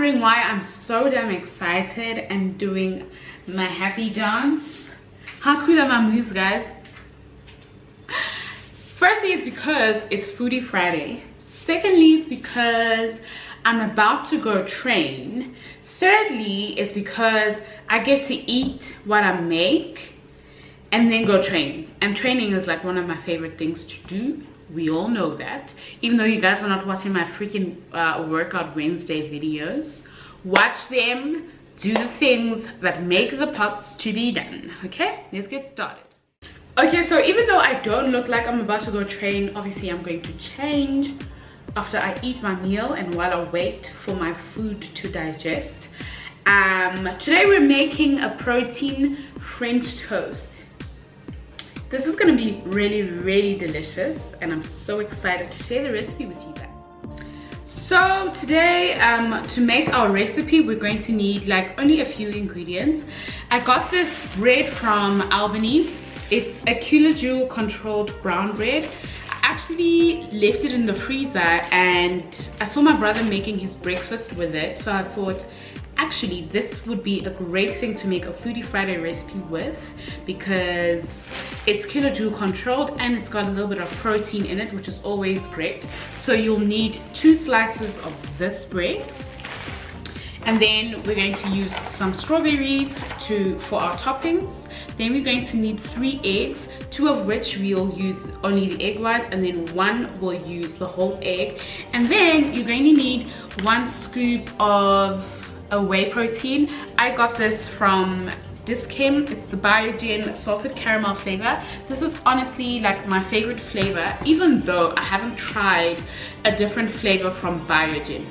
wondering why I'm so damn excited and doing my happy dance. How cool are my moves, guys? Firstly, it's because it's Foodie Friday. Secondly, it's because I'm about to go train. Thirdly, it's because I get to eat what I make and then go train. And training is like one of my favorite things to do. We all know that. Even though you guys are not watching my freaking Workout Wednesday videos, watch them, do the things that make the pots to be done. Okay, let's get started. Okay, so even though I don't look like I'm about to go train, obviously I'm going to change after I eat my meal and while I wait for my food to digest. Today we're making a protein French toast. This is going to be really delicious and I'm so excited to share the recipe with you guys. So today, to make our recipe, we're going to need like only a few ingredients. I got this bread from Albany. It's a kilojoule controlled brown bread. I actually left it in the freezer and I saw my brother making his breakfast with it, so I thought actually this would be a great thing to make a Foodie Friday recipe with, because it's kilojoule controlled and it's got a little bit of protein in it, which is always great. So you'll need 2 slices of this bread, and then we're going to use some strawberries for our toppings. Then we're going to need 3 eggs, 2 of which we'll use only the egg whites, and then 1 we'll use the whole egg. And then you're going to need 1 scoop of a whey protein. I got this from Dischem. It's the Biogen salted caramel flavor. This is honestly like my favorite flavor, even though I haven't tried a different flavor from Biogen.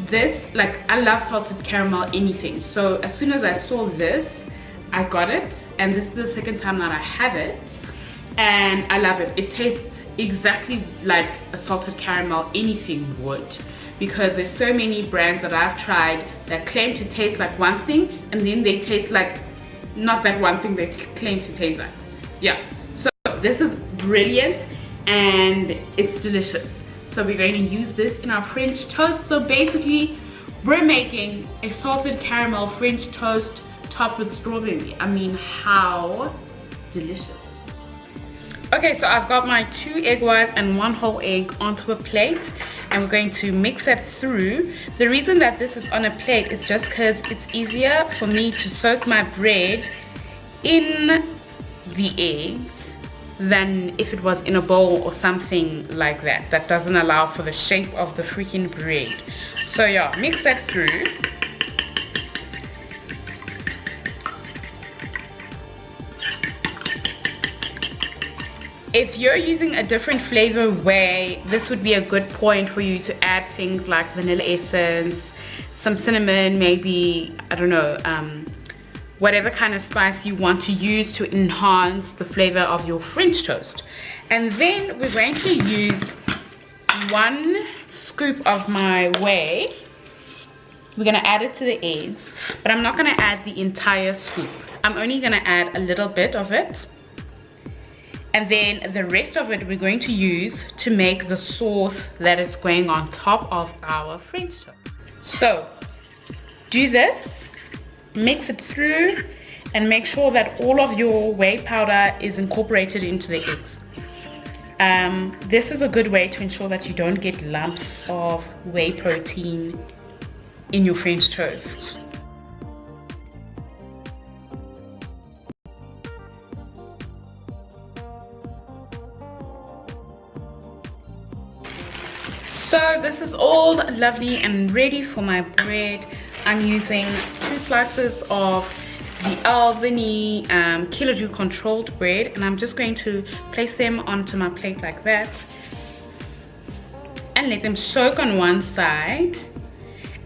This, like, I love salted caramel anything, so as soon as I saw this, I got it, and this is the second time that I have it and I love it. It tastes exactly like a salted caramel anything would, because there's so many brands that I've tried that claim to taste like one thing and then they taste like not that one thing they claim to taste like. Yeah, so this is brilliant and it's delicious. So we're going to use this in our French toast. So basically we're making a salted caramel French toast topped with strawberry. I mean, how delicious. Okay, so I've got my 2 egg whites and 1 whole egg onto a plate, and we're going to mix it through. The reason that this is on a plate is just because it's easier for me to soak my bread in the eggs than if it was in a bowl or something like that. That doesn't allow for the shape of the freaking bread. So yeah, mix that through. If you're using a different flavor whey, this would be a good point for you to add things like vanilla essence, some cinnamon, maybe, I don't know, whatever kind of spice you want to use to enhance the flavor of your French toast. And then we're going to use 1 scoop of my whey. We're going to add it to the eggs, but I'm not going to add the entire scoop. I'm only going to add a little bit of it. And then the rest of it we're going to use to make the sauce that is going on top of our French toast. So do this, mix it through, and make sure that all of your whey powder is incorporated into the eggs. This is a good way to ensure that you don't get lumps of whey protein in your French toast. So this is all lovely and ready for my bread. I'm using 2 slices of the Albany kilojoule controlled bread, and I'm just going to place them onto my plate like that and let them soak on one side,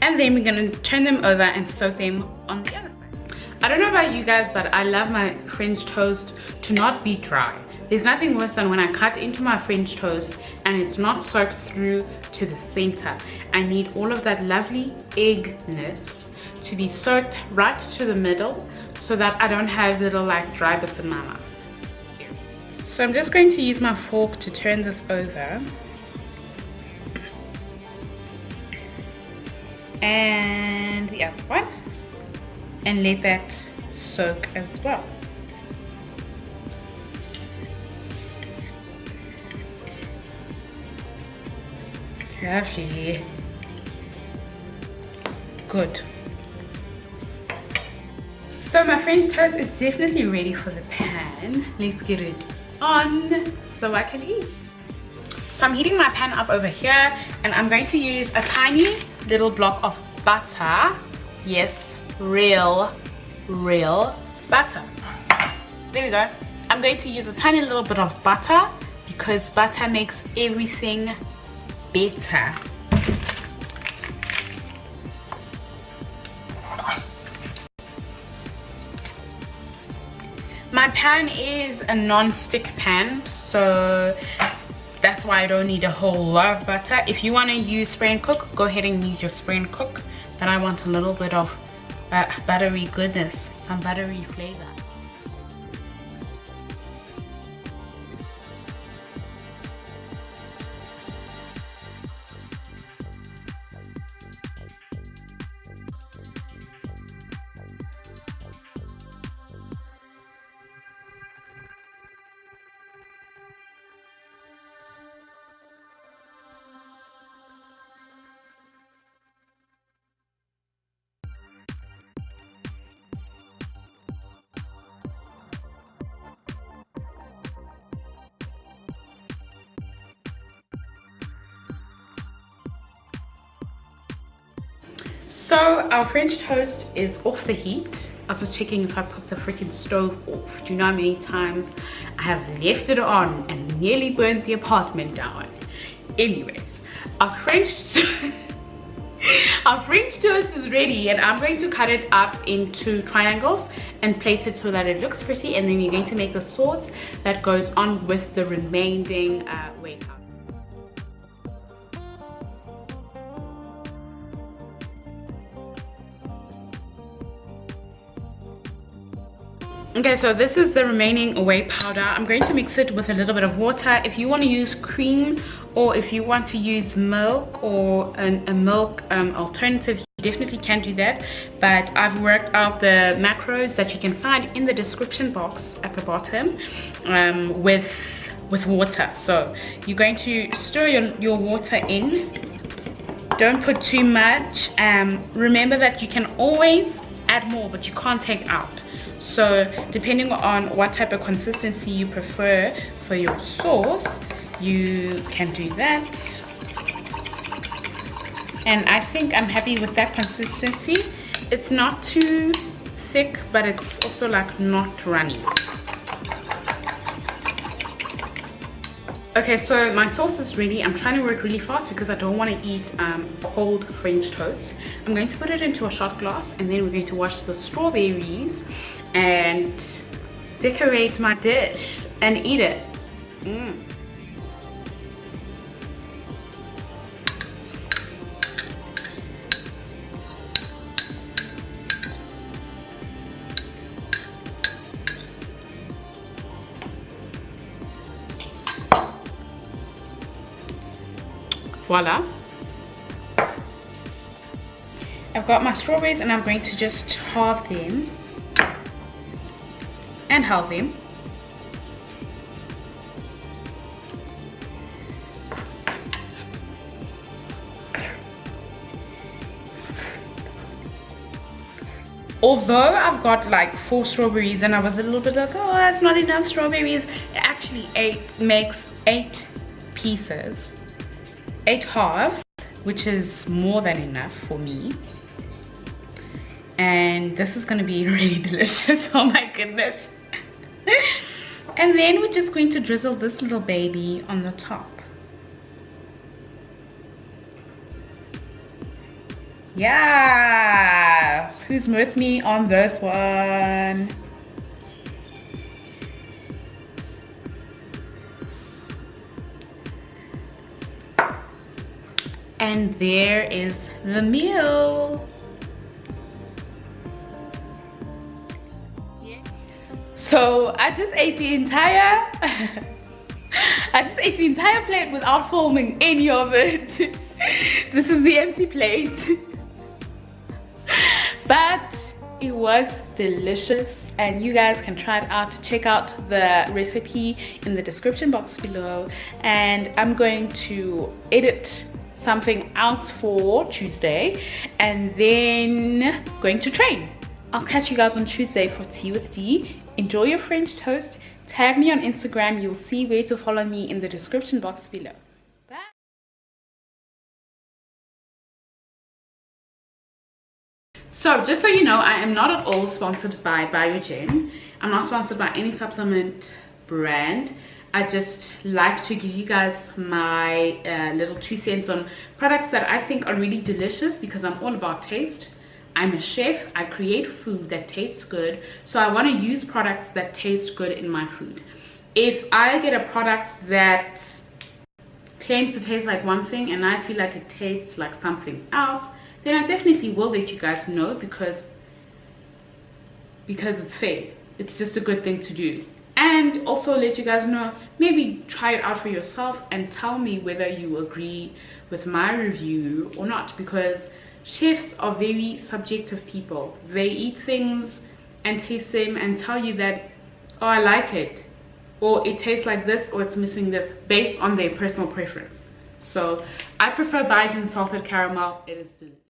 and then we're going to turn them over and soak them on the other side. I don't know about you guys, but I love my French toast to not be dry. There's nothing worse than when I cut into my French toast and it's not soaked through to the center. I need all of that lovely eggness to be soaked right to the middle so that I don't have little like dry bits in my mouth. So I'm just going to use my fork to turn this over. and the other one, and let that soak as well. Lovely. Good. So my French toast is definitely ready for the pan. Let's get it on so I can eat. So I'm heating my pan up over here, and I'm going to use a tiny little block of butter. Yes, real butter. There we go. I'm going to use a tiny little bit of butter because butter makes everything better. My pan is a non-stick pan, so that's why I don't need a whole lot of butter. If you want to use spray and cook, go ahead and use your spray and cook, but I want a little bit of buttery goodness, some buttery flavor. So our French toast is off the heat. I was just checking if I put the freaking stove off. Do you know how many times I have left it on and nearly burnt the apartment down? Anyways, our French toast is ready, and I'm going to cut it up into triangles and plate it so that it looks pretty, and then we're going to make the sauce that goes on with the remaining whey powder. Okay, so this is the remaining whey powder. I'm going to mix it with a little bit of water. If you want to use cream, or if you want to use milk or a milk alternative, you definitely can do that. But I've worked out the macros that you can find in the description box at the bottom with water. So you're going to stir your water in. Don't put too much. Remember that you can always add more, but you can't take out. So depending on what type of consistency you prefer for your sauce, you can do that. And I think I'm happy with that consistency. It's not too thick, but it's also like not runny. Okay, so my sauce is ready. I'm trying to work really fast because I don't want to eat cold French toast. I'm going to put it into a shot glass, and then we're going to wash the strawberries and decorate my dish and eat it. Voila. I've got my strawberries, and I'm going to just halve them and halve them. Although I've got like 4 strawberries, and I was a little bit like, oh, that's not enough strawberries, it actually makes 8 pieces, 8 halves, which is more than enough for me. And this is going to be really delicious. Oh my goodness. And then we're just going to drizzle this little baby on the top. Yeah, who's with me on this one? And there is the meal. So I just ate the entire plate without filming any of it. This is the empty plate. but it was delicious, and you guys can try it out. Check out the recipe in the description box below, and I'm going to edit something else for Tuesday and then going to train. I'll catch you guys on Tuesday for Tea with D. Enjoy your French toast. Tag me on Instagram. You'll see where to follow me in the description box below. Bye. So just so you know, I am not at all sponsored by Biogen. I'm not sponsored by any supplement brand. I just like to give you guys my little 2 cents on products that I think are really delicious, because I'm all about taste. I'm a chef. I create food that tastes good, so I want to use products that taste good in my food. If I get a product that claims to taste like one thing and I feel like it tastes like something else, then I definitely will let you guys know, because it's fair. It's just a good thing to do. And also let you guys know, maybe try it out for yourself and tell me whether you agree with my review or not, because chefs are very subjective people. They eat things and taste them and tell you that, oh, I like it, or it tastes like this, or it's missing this, based on their personal preference. So I prefer Biogen salted caramel. It is delicious.